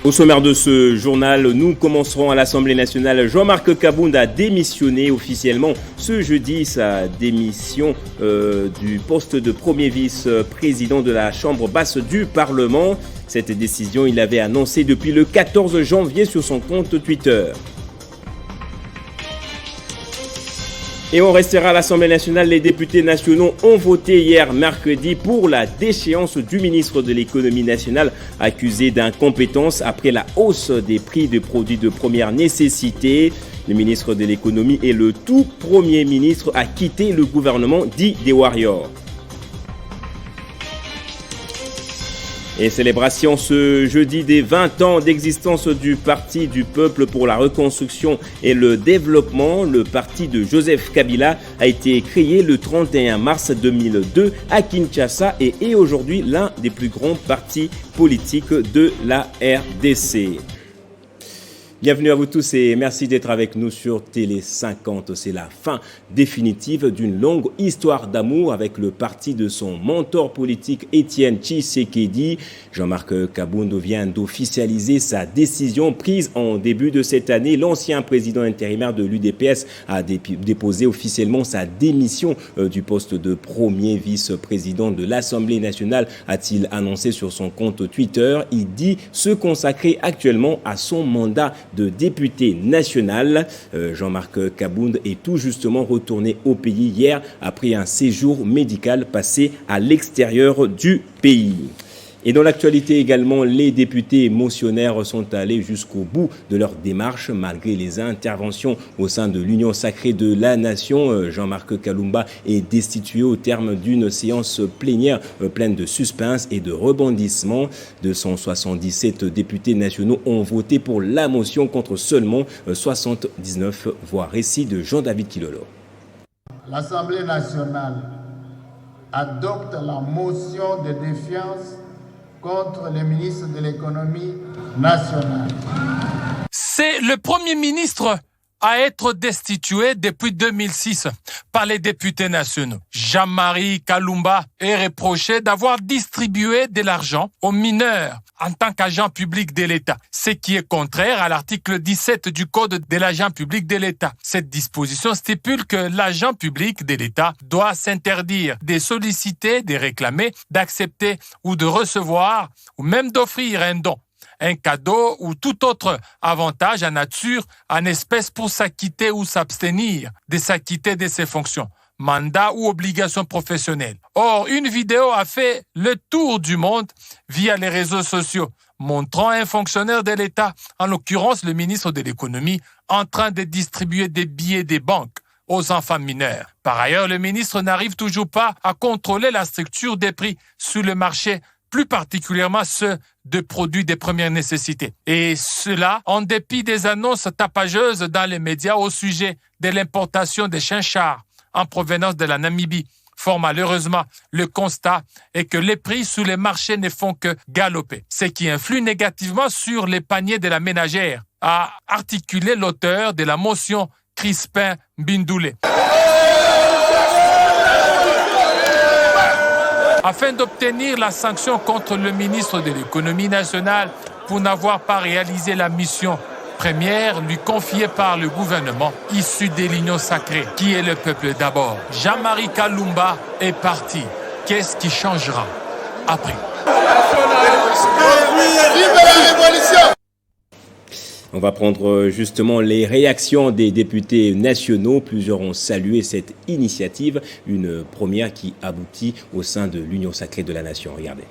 Au sommaire de ce journal, nous commencerons à l'Assemblée nationale. Jean-Marc Kabound a démissionné officiellement ce jeudi. Sa démission du poste de premier vice-président de la Chambre basse du Parlement. Cette décision, il l'avait annoncée depuis le 14 janvier sur son compte Twitter. Et on restera à l'Assemblée nationale. Les députés nationaux ont voté hier mercredi pour la déchéance du ministre de l'économie nationale accusé d'incompétence après la hausse des prix de produits de première nécessité. Le ministre de l'économie est le tout premier ministre à quitter le gouvernement dit des Warriors. Et célébration ce jeudi des 20 ans d'existence du Parti du Peuple pour la Reconstruction et le Développement. Le parti de Joseph Kabila a été créé le 31 mars 2002 à Kinshasa et est aujourd'hui l'un des plus grands partis politiques de la RDC. Bienvenue à vous tous et merci d'être avec nous sur Télé 50. C'est la fin définitive d'une longue histoire d'amour avec le parti de son mentor politique Étienne Tshisekedi. Jean-Marc Kabound vient d'officialiser sa décision prise en début de cette année. L'ancien président intérimaire de l'UDPS a déposé officiellement sa démission du poste de premier vice-président de l'Assemblée nationale, a-t-il annoncé sur son compte Twitter. Il dit se consacrer actuellement à son mandat de député national. Jean-Marc Kabound est tout justement retourné au pays hier après un séjour médical passé à l'extérieur du pays. Et dans l'actualité également, les députés motionnaires sont allés jusqu'au bout de leur démarche malgré les interventions au sein de l'Union sacrée de la Nation. Jean-Marc Kalumba est destitué au terme d'une séance plénière pleine de suspense et de rebondissements. 277 députés nationaux ont voté pour la motion contre seulement 79 voix. Récit de Jean-David Kilolo. L'Assemblée nationale adopte la motion de défiance contre le ministre de l'économie nationale. C'est le premier ministre à être destitué depuis 2006 par les députés nationaux. Jean-Marie Kalumba est reproché d'avoir distribué de l'argent aux mineurs en tant qu'agent public de l'État, ce qui est contraire à l'article 17 du Code de l'agent public de l'État. Cette disposition stipule que l'agent public de l'État doit s'interdire de solliciter, de réclamer, d'accepter ou de recevoir ou même d'offrir un don, un cadeau ou tout autre avantage en nature, en espèces pour s'acquitter ou s'abstenir de s'acquitter de ses fonctions, mandats ou obligations professionnelles. Or, une vidéo a fait le tour du monde via les réseaux sociaux, montrant un fonctionnaire de l'État, en l'occurrence le ministre de l'économie, en train de distribuer des billets des banques aux enfants mineurs. Par ailleurs, le ministre n'arrive toujours pas à contrôler la structure des prix sur le marché, plus particulièrement ceux de produits de première nécessité. Et cela en dépit des annonces tapageuses dans les médias au sujet de l'importation des chinchards en provenance de la Namibie. Fort malheureusement, le constat est que les prix sur les marchés ne font que galoper, ce qui influe négativement sur les paniers de la ménagère, a articulé l'auteur de la motion Crispin Bindoulé. Afin d'obtenir la sanction contre le ministre de l'économie nationale pour n'avoir pas réalisé la mission première lui confiée par le gouvernement issu de l'Union sacrée, qui est le peuple d'abord. Jean-Marie Kalumba est parti. Qu'est-ce qui changera après? On va prendre justement les réactions des députés nationaux. Plusieurs ont salué cette initiative, une première qui aboutit au sein de l'Union sacrée de la Nation. Regardez.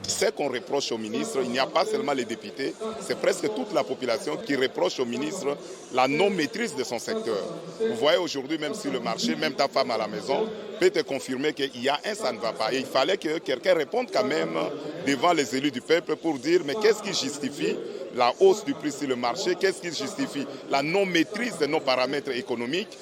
Ce qu'on reproche au ministre, il n'y a pas seulement les députés, c'est presque toute la population qui reproche au ministre la non-maîtrise de son secteur. Vous voyez aujourd'hui, même sur le marché, même ta femme à la maison peut te confirmer qu'il y a un ça ne va pas. Et il fallait que quelqu'un réponde quand même devant les élus du peuple pour dire mais qu'est-ce qui justifie la hausse du prix sur le marché, qu'est-ce qui justifie la non-maîtrise de nos paramètres économiques.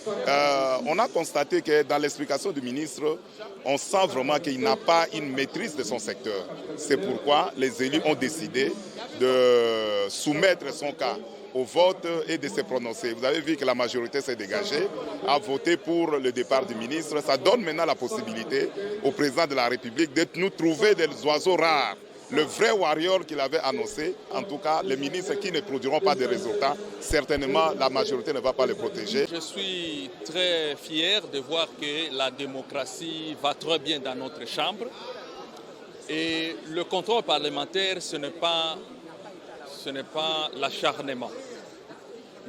On a constaté que dans l'explication du ministre, on sent vraiment qu'il n'a pas une maîtrise de son secteur. C'est pourquoi les élus ont décidé de soumettre son cas au vote et de se prononcer. Vous avez vu que la majorité s'est dégagée, a voté pour le départ du ministre. Ça donne maintenant la possibilité au président de la République de nous trouver des oiseaux rares. le vrai warrior qu'il avait annoncé, en tout cas les ministres qui ne produiront pas de résultats, certainement la majorité ne va pas les protéger. Je suis très fier de voir que la démocratie va très bien dans notre chambre. Et le contrôle parlementaire, ce n'est pas l'acharnement.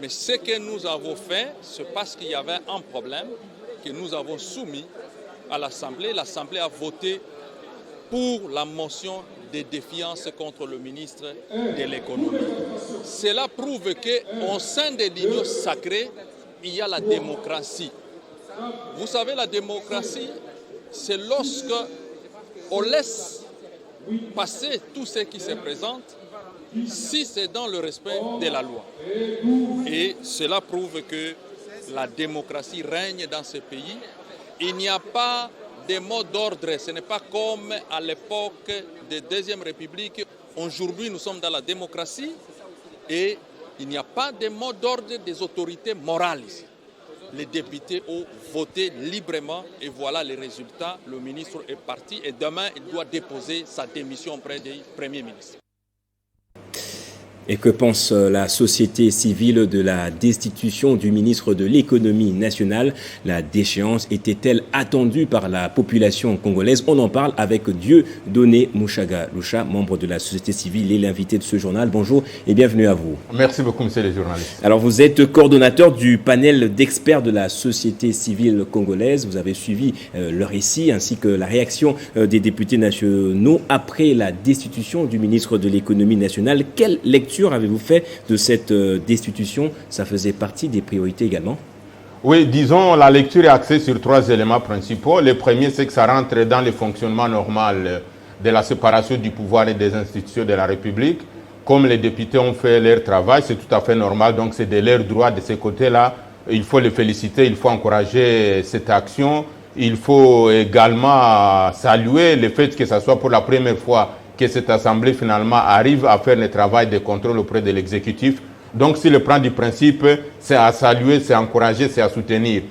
Mais ce que nous avons fait, c'est parce qu'il y avait un problème que nous avons soumis à l'Assemblée. L'Assemblée a voté pour la motion de défiance contre le ministre de l'économie. Cela prouve qu'au sein de l'Union sacrée, il y a la démocratie. Vous savez, la démocratie, c'est lorsque on laisse passer tout ce qui se présente, si c'est dans le respect de la loi. Et cela prouve que la démocratie règne dans ce pays. Il n'y a pas de mot d'ordre, ce n'est pas comme à l'époque de la Deuxième République. Aujourd'hui, nous sommes dans la démocratie et il n'y a pas de mot d'ordre des autorités morales ici. Les députés ont voté librement et voilà les résultats. Le ministre est parti et demain, il doit déposer sa démission auprès du Premier ministre. Et que pense la société civile de la destitution du ministre de l'économie nationale? La déchéance était-elle attendue par la population congolaise? On en parle avec Dieudonné Mouchaga Loucha, membre de la société civile et l'invité de ce journal. Bonjour et bienvenue à vous. Merci beaucoup, monsieur les journalistes. Alors, vous êtes coordonnateur du panel d'experts de la société civile congolaise. Vous avez suivi le récit ainsi que la réaction des députés nationaux après la destitution du ministre de l'économie nationale. Quelle lecture avez-vous fait de cette destitution? Ça faisait partie des priorités également? Oui, disons, la lecture est axée sur 3 éléments principaux. Le premier, c'est que ça rentre dans le fonctionnement normal de la séparation du pouvoir et des institutions de la République. Comme les députés ont fait leur travail, c'est tout à fait normal, donc c'est de leur droit de ce côté-là. Il faut les féliciter, il faut encourager cette action. Il faut également saluer le fait que ce soit pour la première fois que cette Assemblée finalement arrive à faire le travail de contrôle auprès de l'exécutif. Donc, si le plan du principe, c'est à saluer, c'est à encourager, c'est à soutenir.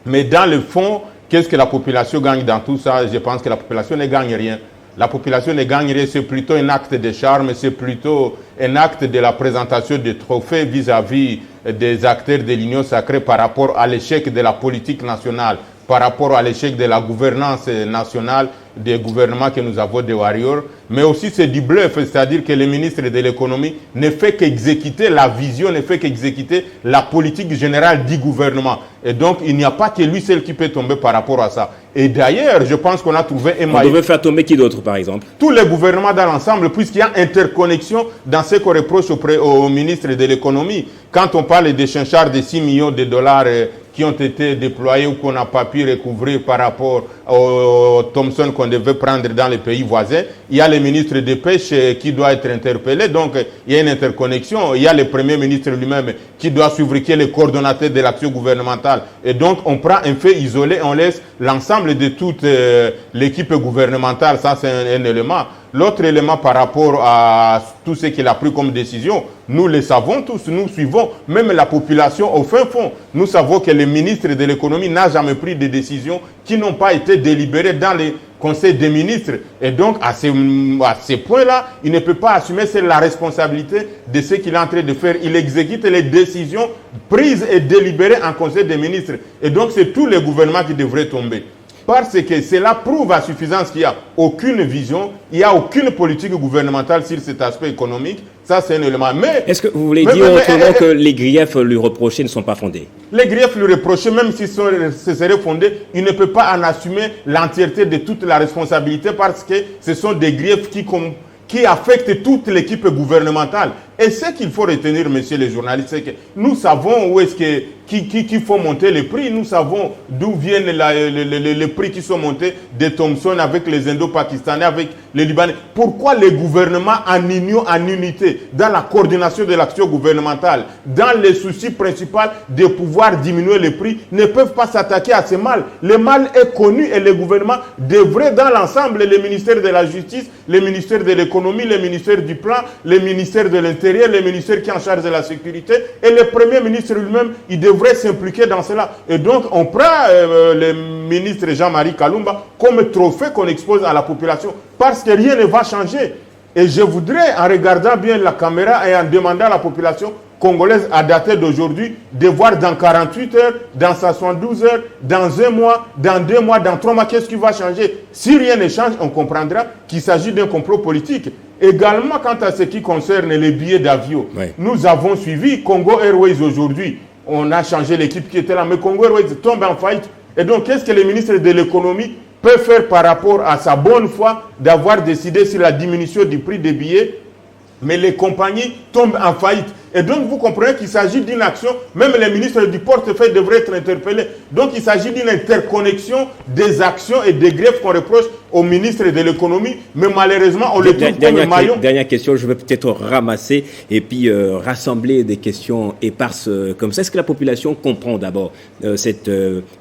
Mais dans le fond, qu'est-ce que la population gagne dans tout ça? Je pense que la population ne gagne rien. La population ne gagne rien, c'est plutôt un acte de charme, c'est plutôt un acte de la présentation de trophées vis-à-vis des acteurs de l'Union sacrée par rapport à l'échec de la politique nationale, par rapport à l'échec de la gouvernance nationale, des gouvernements que nous avons des warriors, mais aussi c'est du bluff, c'est-à-dire que le ministre de l'économie ne fait qu'exécuter la vision, ne fait qu'exécuter la politique générale du gouvernement. Et donc, il n'y a pas que lui seul qui peut tomber par rapport à ça. Et d'ailleurs, je pense qu'on a trouvé un maillot. On devait faire tomber qui d'autre, par exemple? Tous les gouvernements dans l'ensemble, puisqu'il y a interconnexion dans ce qu'on reproche au ministre de l'économie. Quand on parle des chinchards de 6 millions de dollars qui ont été déployés ou qu'on n'a pas pu recouvrir par rapport au Thomson qu'on devait prendre dans les pays voisins, il y a le ministre des Pêches qui doit être interpellé, donc il y a une interconnexion, il y a le Premier ministre lui-même qui doit suivre, qui est le coordonnateur de l'action gouvernementale. Et donc on prend un fait isolé, on laisse l'ensemble de toute l'équipe gouvernementale, ça c'est un élément. L'autre élément par rapport à tout ce qu'il a pris comme décision, nous le savons tous, nous suivons, même la population au fin fond. Nous savons que le ministre de l'économie n'a jamais pris de décisions qui n'ont pas été délibérées dans les conseils des ministres. Et donc, à ces points-là, il ne peut pas assumer la responsabilité de ce qu'il est en train de faire. Il exécute les décisions prises et délibérées en conseil des ministres. Et donc, c'est tous les gouvernements qui devraient tomber. Parce que cela prouve à suffisance qu'il n'y a aucune vision, il n'y a aucune politique gouvernementale sur cet aspect économique. Ça, c'est un élément. Mais est-ce que vous voulez dire autrement que les griefs lui reprochés ne sont pas fondés? Les griefs lui reprochés, même s'ils ce seraient fondés, il ne peut pas en assumer l'entièreté de toute la responsabilité parce que ce sont des griefs qui affectent toute l'équipe gouvernementale. Et ce qu'il faut retenir, messieurs les journalistes, c'est que nous savons où est-ce que qui font monter les prix. Nous savons d'où viennent les prix qui sont montés de Thomson avec les Indo-Pakistanais, avec les Libanais. Pourquoi les gouvernements en union, en unité, dans la coordination de l'action gouvernementale, dans le souci principal de pouvoir diminuer les prix, ne peuvent pas s'attaquer à ce mal? Le mal est connu et le gouvernement devrait dans l'ensemble, le ministère de la Justice, le ministère de l'économie, le ministère du Plan, le ministère de l'Intérieur, le ministère qui est en charge de la sécurité et le Premier ministre lui-même, il devrait s'impliquer dans cela. Et donc, on prend le ministre Jean-Marie Kalumba comme trophée qu'on expose à la population parce que rien ne va changer. Et je voudrais, en regardant bien la caméra et en demandant à la population congolaise à dater d'aujourd'hui, de voir dans 48 heures, dans 72 heures, dans 1 mois, dans 2 mois, dans 3 mois, qu'est-ce qui va changer. Si rien ne change, on comprendra qu'il s'agit d'un complot politique. Également, quant à ce qui concerne les billets d'avion, nous avons suivi Congo Airways aujourd'hui. On a changé l'équipe qui était là, mais Congo Airways tombe en faillite. Et donc, qu'est-ce que le ministre de l'économie peut faire par rapport à sa bonne foi d'avoir décidé sur la diminution du prix des billets, mais les compagnies tombent en faillite. Et donc, vous comprenez qu'il s'agit d'une action, même les ministres du portefeuille devraient être interpellés. Donc, il s'agit d'une interconnexion des actions et des greffes qu'on reproche au ministre de l'économie, mais malheureusement, on le trouve comme un maillon. Dernière question, je vais peut-être ramasser et puis rassembler des questions éparses comme ça. Est-ce que la population comprend d'abord cette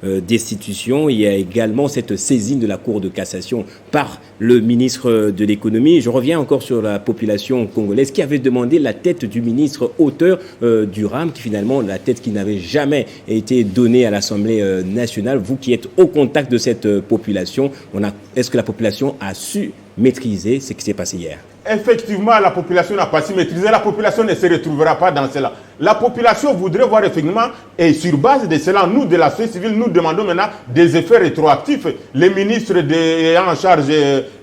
destitution? Il y a également cette saisine de la Cour de cassation par le ministre de l'économie. Je reviens encore sur la population congolaise qui avait demandé la tête du ministre auteur du RAM, qui finalement, la tête qui n'avait jamais été donnée à l'Assemblée nationale. Vous qui êtes au contact de cette population, est-ce que la population a su maîtriser ce qui s'est passé hier? Effectivement, la population n'a pas su maîtriser. La population ne se retrouvera pas dans cela. La population voudrait voir effectivement, et sur base de cela, nous, de la société civile, nous demandons maintenant des effets rétroactifs. Les ministres ayant en charge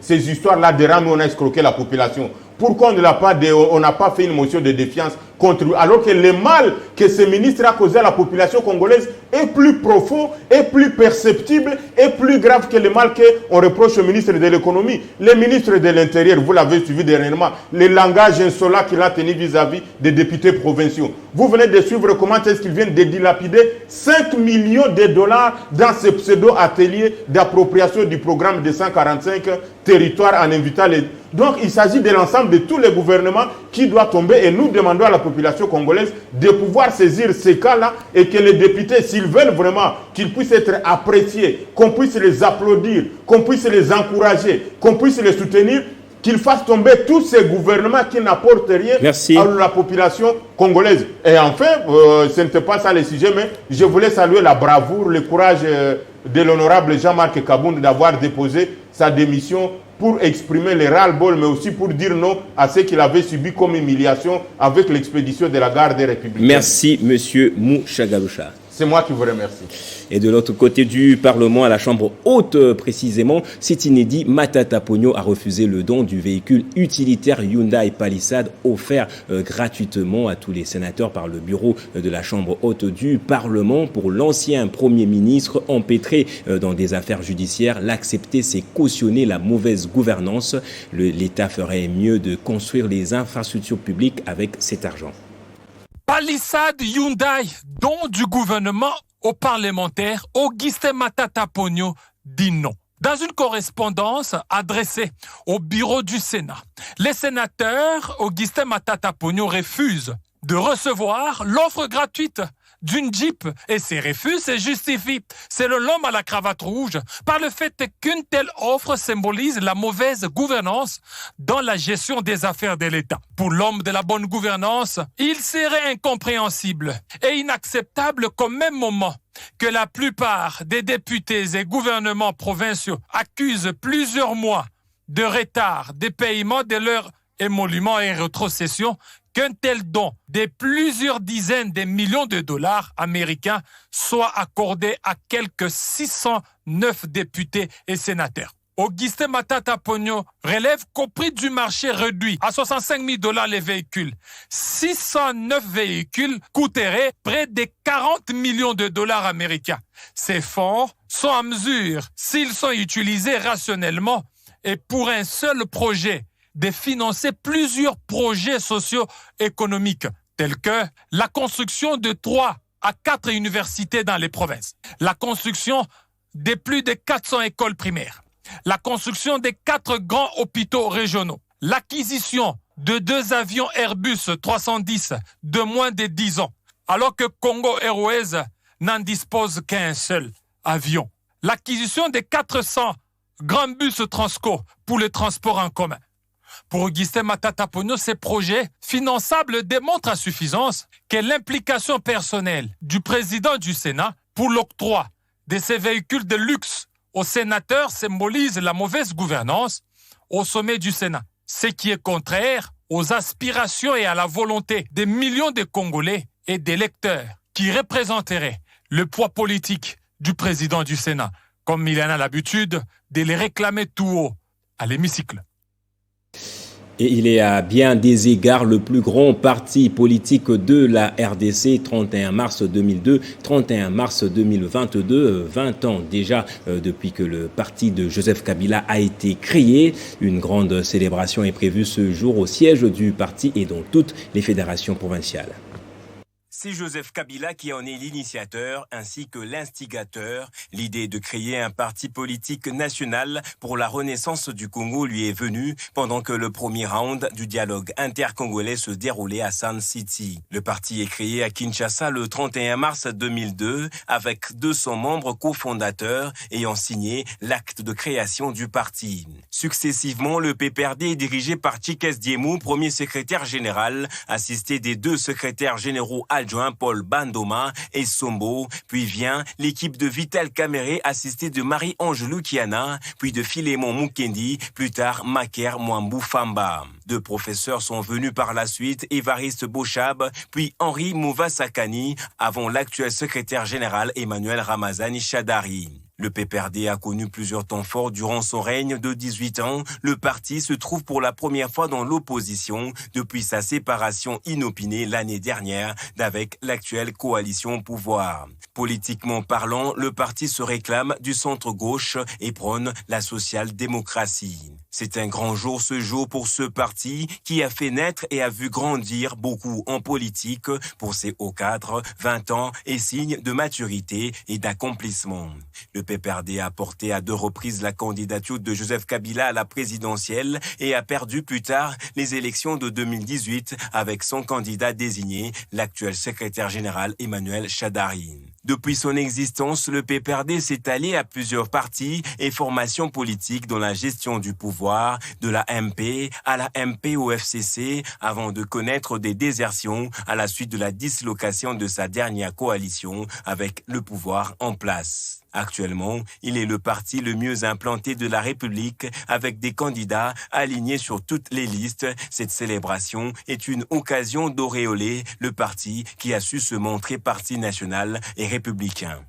ces histoires-là de RAM, on a escroqué la population. Pourquoi on n'a pas fait une motion de défiance contre lui, alors que le mal que ce ministre a causé à la population congolaise est plus profond, est plus perceptible, est plus grave que le mal qu'on reproche au ministre de l'économie. Le ministre de l'Intérieur, vous l'avez suivi dernièrement, le langage insolent qu'il a tenu vis-à-vis des députés provinciaux. Vous venez de suivre comment est-ce qu'ils viennent de dilapider 5 millions de dollars dans ce pseudo-atelier d'appropriation du programme de 145 territoires en invitant les... Donc, il s'agit de l'ensemble de tous les gouvernements qui doivent tomber et nous demandons à la population congolaise de pouvoir saisir ces cas-là et que les députés, s'ils veulent vraiment qu'ils puissent être appréciés, qu'on puisse les applaudir, qu'on puisse les encourager, qu'on puisse les soutenir, qu'ils fassent tomber tous ces gouvernements qui n'apportent rien à la population congolaise. Et enfin, ce n'était pas ça le sujet, mais je voulais saluer la bravoure, le courage de l'honorable Jean-Marc Kabound d'avoir déposé sa démission pour exprimer le ras-le-bol, mais aussi pour dire non à ce qu'il avait subi comme humiliation avec l'expédition de la garde républicaine. Merci, monsieur Mouchagaloucha. C'est moi qui vous remercie. Et de l'autre côté du Parlement, à la Chambre haute précisément, c'est inédit, Matata Ponyo a refusé le don du véhicule utilitaire Hyundai Palisade offert gratuitement à tous les sénateurs par le bureau de la Chambre haute du Parlement. Pour l'ancien Premier ministre empêtré dans des affaires judiciaires, l'accepter, c'est cautionner la mauvaise gouvernance. L'État ferait mieux de construire les infrastructures publiques avec cet argent. Palisade Hyundai, don du gouvernement aux parlementaires, Augustin Matata Ponyo dit non. Dans une correspondance adressée au bureau du Sénat, les sénateurs Augustin Matata Ponyo refusent de recevoir l'offre gratuite d'une Jeep et ces refus se justifient, selon l'homme à la cravate rouge, par le fait qu'une telle offre symbolise la mauvaise gouvernance dans la gestion des affaires de l'État. Pour l'homme de la bonne gouvernance, il serait incompréhensible et inacceptable qu'au même moment que la plupart des députés et gouvernements provinciaux accusent plusieurs mois de retard de paiement de leurs émoluments et rétrocessions, qu'un tel don de plusieurs dizaines de millions de dollars américains soit accordé à quelques 609 députés et sénateurs. Augustin Matata Ponyo relève qu'au prix du marché réduit à 65 000 $ les véhicules, 609 véhicules coûteraient près de 40 millions de dollars américains. Ces fonds sont à mesure, s'ils sont utilisés rationnellement et pour un seul projet, de financer plusieurs projets socio-économiques, tels que la construction de 3 à 4 universités dans les provinces, la construction de plus de 400 écoles primaires, la construction de 4 grands hôpitaux régionaux, l'acquisition de 2 avions Airbus 310 de moins de 10 ans, alors que Congo Airways n'en dispose qu'un seul avion, l'acquisition de 400 grands bus Transco pour le transport en commun. Pour Augustin Matata Ponyo, ces projets finançables démontrent à suffisance que l'implication personnelle du président du Sénat pour l'octroi de ces véhicules de luxe aux sénateurs symbolise la mauvaise gouvernance au sommet du Sénat. ce qui est contraire aux aspirations et à la volonté des millions de Congolais et d'électeurs qui représenteraient le poids politique du président du Sénat, comme il en a l'habitude de les réclamer tout haut à l'hémicycle. Et il est à bien des égards le plus grand parti politique de la RDC, 31 mars 2002, 31 mars 2022, 20 ans déjà depuis que le parti de Joseph Kabila a été créé. Une grande célébration est prévue ce jour au siège du parti et dans toutes les fédérations provinciales. C'est Joseph Kabila qui en est l'initiateur ainsi que l'instigateur. L'idée de créer un parti politique national pour la renaissance du Congo lui est venue pendant que le premier round du dialogue intercongolais se déroulait à Sun City. Le parti est créé à Kinshasa le 31 mars 2002 avec 200 membres cofondateurs ayant signé l'acte de création du parti. Successivement, le PPRD est dirigé par Tchikes Diemou, premier secrétaire général, assisté des 2 secrétaires généraux adjoints Paul Bandoma et Sombo, puis vient l'équipe de Vital Kamere assistée de Marie-Ange Lukiana, puis de Philémon Mukendi, plus tard Maker Mwambu Famba. 2 professeurs sont venus par la suite, Évariste Bochab, puis Henri Mouvasakani, avant l'actuel secrétaire général Emmanuel Ramazani Chadari. Le PPRD a connu plusieurs temps forts durant son règne de 18 ans. Le parti se trouve pour la première fois dans l'opposition depuis sa séparation inopinée l'année dernière d'avec l'actuelle coalition au pouvoir. Politiquement parlant, le parti se réclame du centre-gauche et prône la social-démocratie. C'est un grand jour ce jour pour ce parti qui a fait naître et a vu grandir beaucoup en politique pour ses hauts cadres, 20 ans et signe de maturité et d'accomplissement. Le PPRD a porté à 2 reprises la candidature de Joseph Kabila à la présidentielle et a perdu plus tard les élections de 2018 avec son candidat désigné, l'actuel secrétaire général Emmanuel Chadari. Depuis son existence, le PPRD s'est allié à plusieurs partis et formations politiques dans la gestion du pouvoir, de la MP à la MP au FCC, avant de connaître des désertions à la suite de la dislocation de sa dernière coalition avec le pouvoir en place. Actuellement, il est le parti le mieux implanté de la République avec des candidats alignés sur toutes les listes. Cette célébration est une occasion d'auréoler le parti qui a su se montrer parti national et républicain.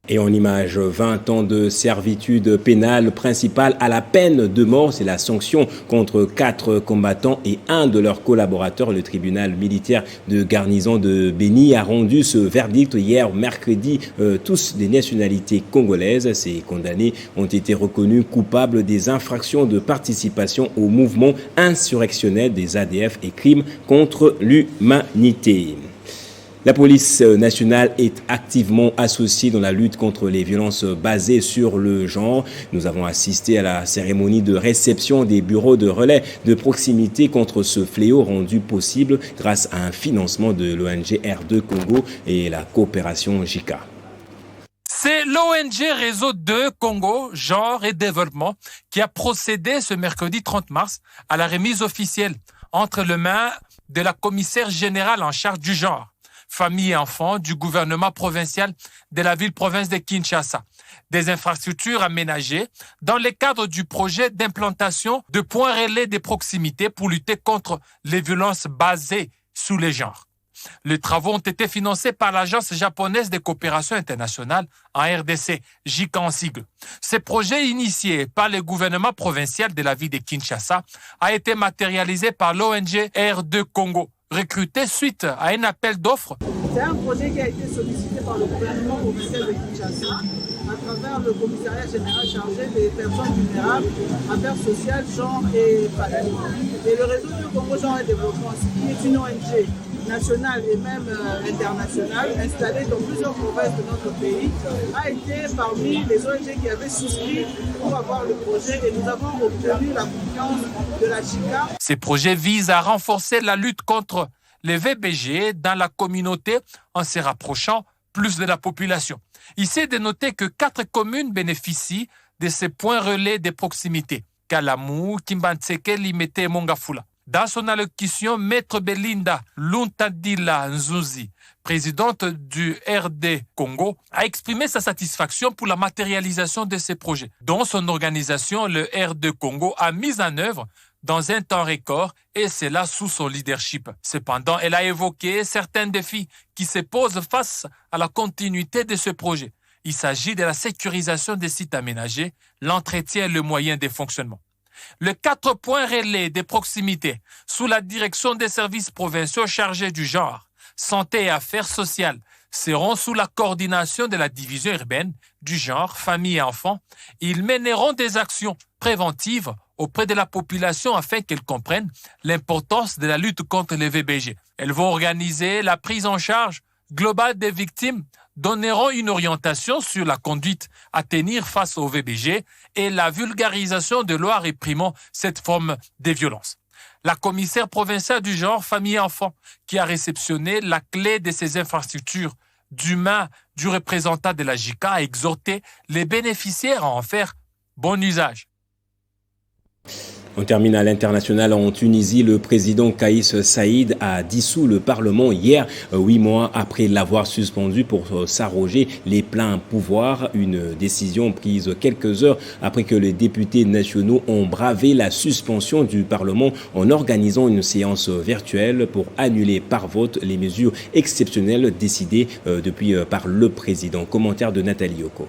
Et en image, 20 ans de servitude pénale principale à la peine de mort. C'est la sanction contre 4 combattants et un de leurs collaborateurs. Le tribunal militaire de garnison de Béni a rendu ce verdict hier mercredi. Tous des nationalités congolaises. Ces condamnés ont été reconnus coupables des infractions de participation au mouvement insurrectionnel des ADF et crimes contre l'humanité. La police nationale est activement associée dans la lutte contre les violences basées sur le genre. Nous avons assisté à la cérémonie de réception des bureaux de relais de proximité contre ce fléau rendu possible grâce à un financement de l'ONG R2 Congo et la coopération JICA. C'est l'ONG Réseau 2 Congo, Genre et Développement qui a procédé ce mercredi 30 mars à la remise officielle entre les mains de la commissaire générale en charge du genre, famille et enfants du gouvernement provincial de la ville-province de Kinshasa, des infrastructures aménagées dans le cadre du projet d'implantation de points relais de proximité pour lutter contre les violences basées sur les genres. Les travaux ont été financés par l'Agence japonaise de coopération internationale en RDC, JICA en sigle. Ce projet initié par le gouvernement provincial de la ville de Kinshasa a été matérialisé par l'ONG R2 Congo, recruté suite à un appel d'offres. C'est un projet qui a été sollicité par le gouvernement provincial de Kinshasa à travers le commissariat général chargé des personnes vulnérables, affaires sociales, genre et famille. Et le réseau du Congo Genre et Développement, qui est une ONG nationale et même internationale, installée dans plusieurs provinces de notre pays, a été parmi les ONG qui avaient souscrit pour avoir le projet et nous avons obtenu la confiance de la JICA. Ces projets visent à renforcer la lutte contre les VBG dans la communauté en se rapprochant plus de la population. Ici est de noter que 4 communes bénéficient de ces points relais de proximité: Kalamou, Kimbantseke, Limete et Mongafula. Dans son allocution, Maître Belinda Luntadila Nzuzi, présidente du RD Congo, a exprimé sa satisfaction pour la matérialisation de ces projets, dont son organisation, le RD Congo, a mis en œuvre dans un temps record, et cela sous son leadership. Cependant, elle a évoqué certains défis qui se posent face à la continuité de ce projet. Il s'agit de la sécurisation des sites aménagés, l'entretien et le moyen de fonctionnement. Les 4 points relais de proximité sous la direction des services provinciaux chargés du genre, santé et affaires sociales seront sous la coordination de la division urbaine du genre, famille et enfants. Ils mèneront des actions préventives auprès de la population afin qu'elle comprenne l'importance de la lutte contre les VBG. Elles vont organiser la prise en charge globale des victimes, donneront une orientation sur la conduite à tenir face aux VBG et la vulgarisation de lois réprimant cette forme de violence. La commissaire provinciale du genre, famille et enfants, qui a réceptionné la clé de ces infrastructures du main du représentant de la JICA, a exhorté les bénéficiaires à en faire bon usage. On termine à l'international en Tunisie. Le président Kaïs Saïed a dissous le Parlement hier, 8 mois après l'avoir suspendu pour s'arroger les pleins pouvoirs. Une décision prise quelques heures après que les députés nationaux ont bravé la suspension du Parlement en organisant une séance virtuelle pour annuler par vote les mesures exceptionnelles décidées depuis par le président. Commentaire de Nathalie Yoko.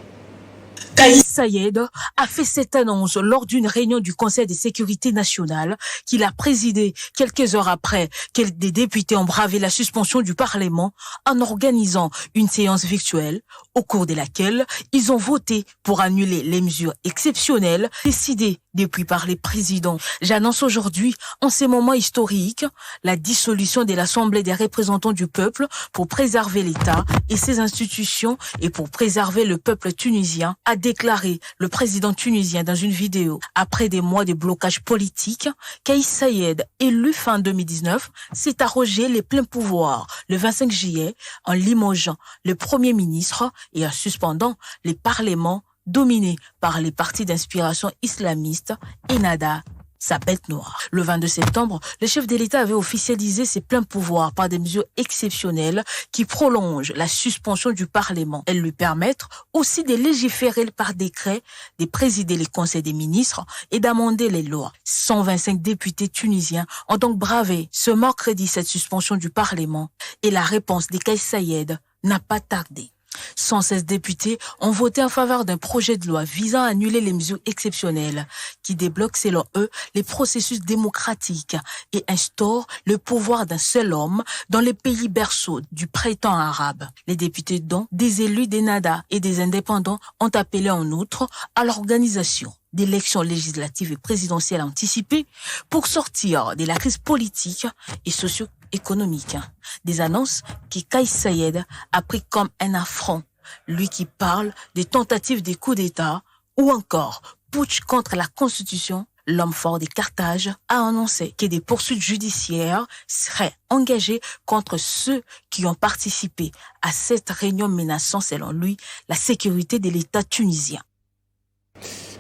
Kaïs Saïed a fait cette annonce lors d'une réunion du Conseil de sécurité nationale qu'il a présidée quelques heures après que des députés ont bravé la suspension du Parlement en organisant une séance virtuelle au cours de laquelle ils ont voté pour annuler les mesures exceptionnelles décidées depuis par les présidents. J'annonce aujourd'hui, en ces moments historiques, la dissolution de l'Assemblée des représentants du peuple pour préserver l'État et ses institutions et pour préserver le peuple tunisien, a déclaré le président tunisien dans une vidéo. Après des mois de blocage politique, Kaïs Saïed, élu fin 2019, s'est arrogé les pleins pouvoirs le 25 juillet en limogeant le Premier ministre et en suspendant les parlements dominés par les partis d'inspiration islamiste Ennahda, sa bête noire. Le 22 septembre, le chef de l'État avait officialisé ses pleins pouvoirs par des mesures exceptionnelles qui prolongent la suspension du Parlement. Elles lui permettent aussi de légiférer par décret, de présider les conseils des ministres et d'amender les lois. 125 députés tunisiens ont donc bravé ce mercredi cette suspension du Parlement et la réponse de Kaïs Saïed n'a pas tardé. 116 députés ont voté en faveur d'un projet de loi visant à annuler les mesures exceptionnelles qui débloquent selon eux les processus démocratiques et instaurent le pouvoir d'un seul homme dans les pays berceaux du printemps arabe. Les députés dont des élus d'Ennahda et des indépendants ont appelé en outre à l'organisation d'élections législatives et présidentielles anticipées pour sortir de la crise politique et socio-économique. Des annonces que Kaïs Saïed a pris comme un affront, lui qui parle des tentatives de coup d'État ou encore putsch contre la Constitution. L'homme fort de Carthage a annoncé que des poursuites judiciaires seraient engagées contre ceux qui ont participé à cette réunion menaçant, selon lui, la sécurité de l'État tunisien.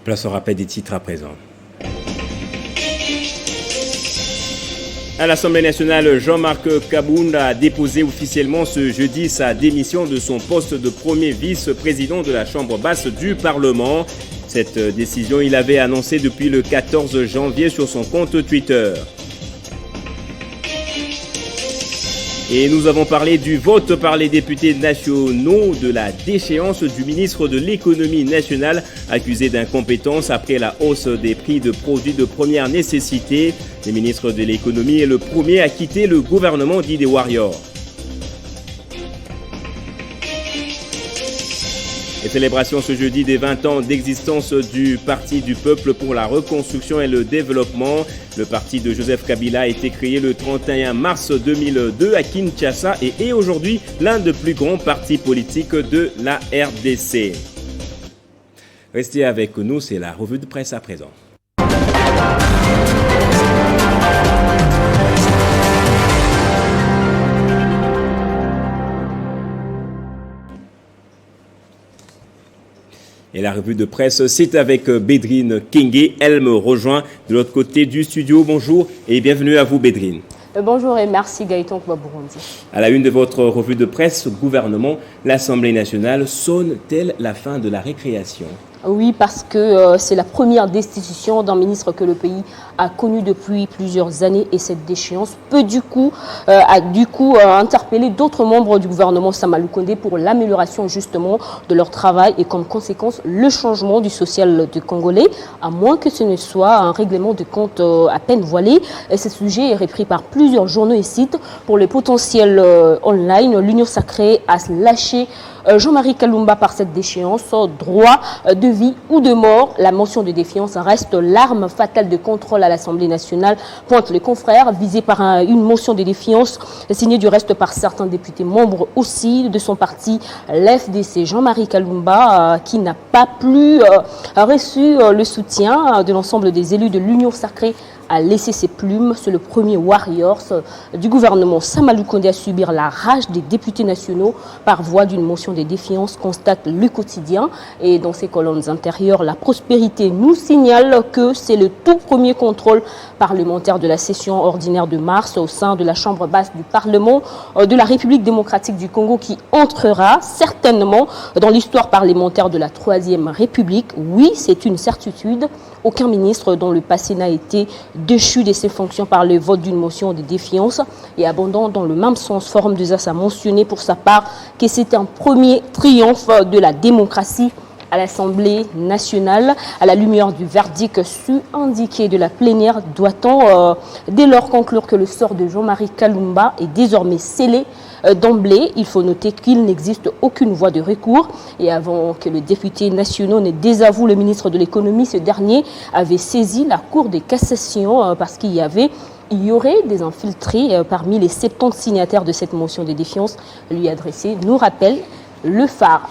Place au rappel des titres à présent. À l'Assemblée nationale, Jean-Marc Kabounda a déposé officiellement ce jeudi sa démission de son poste de premier vice-président de la Chambre basse du Parlement. Cette décision, il avait annoncé depuis le 14 janvier sur son compte Twitter. Et nous avons parlé du vote par les députés nationaux de la déchéance du ministre de l'économie nationale accusé d'incompétence après la hausse des prix de produits de première nécessité. Le ministre de l'économie est le premier à quitter le gouvernement dit des Warriors. Et célébration ce jeudi des 20 ans d'existence du Parti du Peuple pour la reconstruction et le développement. Le parti de Joseph Kabila a été créé le 31 mars 2002 à Kinshasa et est aujourd'hui l'un des plus grands partis politiques de la RDC. Restez avec nous, c'est la revue de presse à présent. Et la revue de presse, c'est avec Bédrine Kenge. Elle me rejoint de l'autre côté du studio. Bonjour et bienvenue à vous, Bédrine. Bonjour et merci Gaëtan Burundi. À la une de votre revue de presse, gouvernement, l'Assemblée nationale sonne-t-elle la fin de la récréation ? Oui, parce que c'est la première destitution d'un ministre que le pays a connu depuis plusieurs années et cette déchéance peut a interpellé d'autres membres du gouvernement Sama Lukonde pour l'amélioration justement de leur travail et comme conséquence le changement du social du Congolais, à moins que ce ne soit un règlement de compte à peine voilé. Et ce sujet est repris par plusieurs journaux et sites. Pour les potentiels online, l'Union sacrée a lâché Jean-Marie Kalumba par cette déchéance, droit de vie ou de mort. La motion de défiance reste l'arme fatale de contrôle à l'Assemblée nationale, pointent les confrères, visés par une motion de défiance signée du reste par certains députés membres aussi de son parti, l'FDC. Jean-Marie Kalumba, qui n'a pas plus reçu le soutien de l'ensemble des élus de l'Union sacrée, a laissé ses plumes. C'est le premier warrior du gouvernement Sama Lukonde à subir la rage des députés nationaux par voie d'une motion de défiance, constate le quotidien. Et dans ses colonnes intérieures, la prospérité nous signale que c'est le tout premier contrôle parlementaire de la session ordinaire de mars au sein de la Chambre basse du Parlement de la République démocratique du Congo qui entrera certainement dans l'histoire parlementaire de la Troisième République. Oui, c'est une certitude. Aucun ministre dont le passé n'a été déchu de ses fonctions par le vote d'une motion de défiance et abondant dans le même sens. Forum des As a mentionné pour sa part que c'est un premier triomphe de la démocratie à l'Assemblée nationale. À la lumière du verdict indiqué de la plénière, doit-on dès lors conclure que le sort de Jean-Marie Kalumba est désormais scellé d'emblée? Il faut noter qu'il n'existe aucune voie de recours et avant que le député national ne désavoue le ministre de l'économie, ce dernier avait saisi la Cour de cassation parce qu'il y aurait des infiltrés parmi les 70 signataires de cette motion de défiance lui adressée, nous rappelle le phare.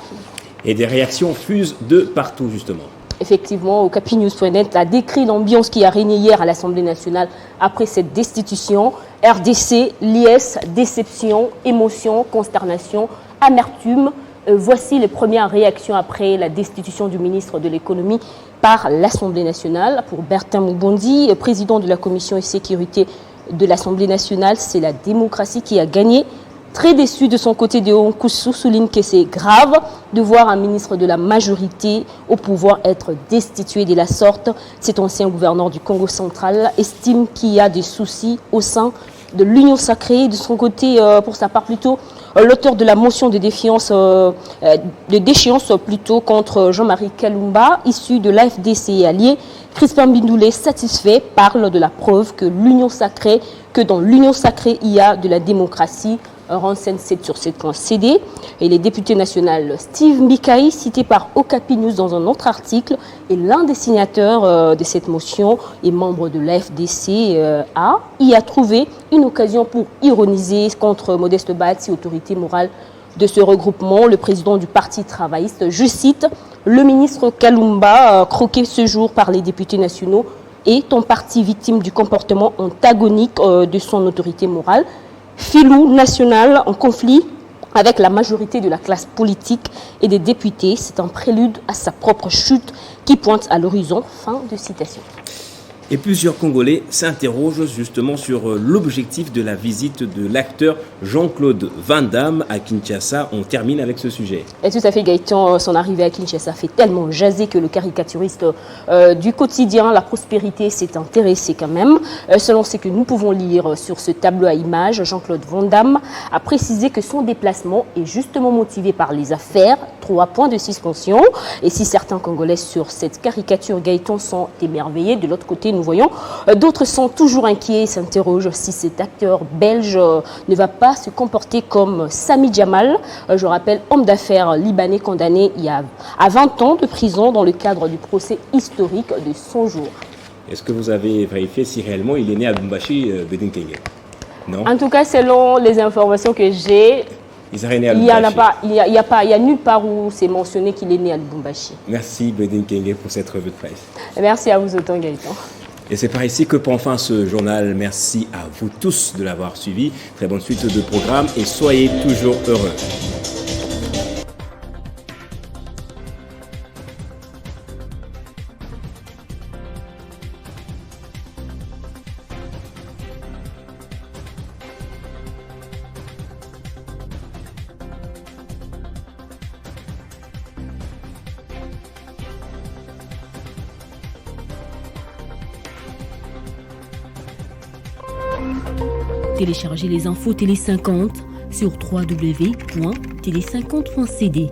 Et des réactions fusent de partout justement. Effectivement, Okapinews.net a décrit l'ambiance qui a régné hier à l'Assemblée nationale après cette destitution. RDC, liesse, déception, émotion, consternation, amertume. Voici les premières réactions après la destitution du ministre de l'économie par l'Assemblée nationale. Pour Bertin Mubondi, président de la commission et sécurité de l'Assemblée nationale, c'est la démocratie qui a gagné. Très déçu de son côté, de Onkusu souligne que c'est grave de voir un ministre de la majorité au pouvoir être destitué de la sorte. Cet ancien gouverneur du Congo central estime qu'il y a des soucis au sein de l'Union sacrée. De son côté, pour sa part plutôt, l'auteur de la motion de défiance, de déchéance plutôt contre Jean-Marie Kalumba, issu de l'AFDC et allié, Crispin Bindoulé, satisfait, parle de la preuve que dans l'Union sacrée, il y a de la démocratie. Renseigne 7 sur 7.cd. Et les députés nationaux Steve Mikaï, cité par Okapi News dans un autre article, est l'un des signataires de cette motion et membre de l'AFDC y a trouvé une occasion pour ironiser contre Modeste Bahati, autorité morale de ce regroupement. Le président du Parti travailliste, je cite, « Le ministre Kalumba, croqué ce jour par les députés nationaux, est en partie victime du comportement antagonique de son autorité morale. Filou national en conflit avec la majorité de la classe politique et des députés. C'est un prélude à sa propre chute qui pointe à l'horizon. » Fin de citation. Et plusieurs Congolais s'interrogent justement sur l'objectif de la visite de l'acteur Jean-Claude Van Damme à Kinshasa. On termine avec ce sujet. Et tout à fait, Gaëtan, son arrivée à Kinshasa fait tellement jaser que le caricaturiste du quotidien La Prospérité s'est intéressé quand même. Selon ce que nous pouvons lire sur ce tableau à images, Jean-Claude Van Damme a précisé que son déplacement est justement motivé par les affaires. 3 points de suspension. Et si certains Congolais sur cette caricature, Gaëtan, sont émerveillés, de l'autre côté, nous voyons, d'autres sont toujours inquiets et s'interrogent si cet acteur belge ne va pas se comporter comme Sami Jamal, je rappelle, homme d'affaires libanais condamné à 20 ans de prison dans le cadre du procès historique de 100 jours. Est-ce que vous avez vérifié si réellement il est né à Lubumbashi, Bédrine Kenge? Non. En tout cas, selon les informations que j'ai, il n'y a nulle part où c'est mentionné qu'il est né à Lubumbashi. Merci Bédrine Kenge pour cette revue de presse. Merci à vous autant, Gaëtan. Et c'est par ici que prend fin ce journal. Merci à vous tous de l'avoir suivi. Très bonne suite de programme et soyez toujours heureux. Téléchargez les infos Télé 50 sur www.télé50.cd.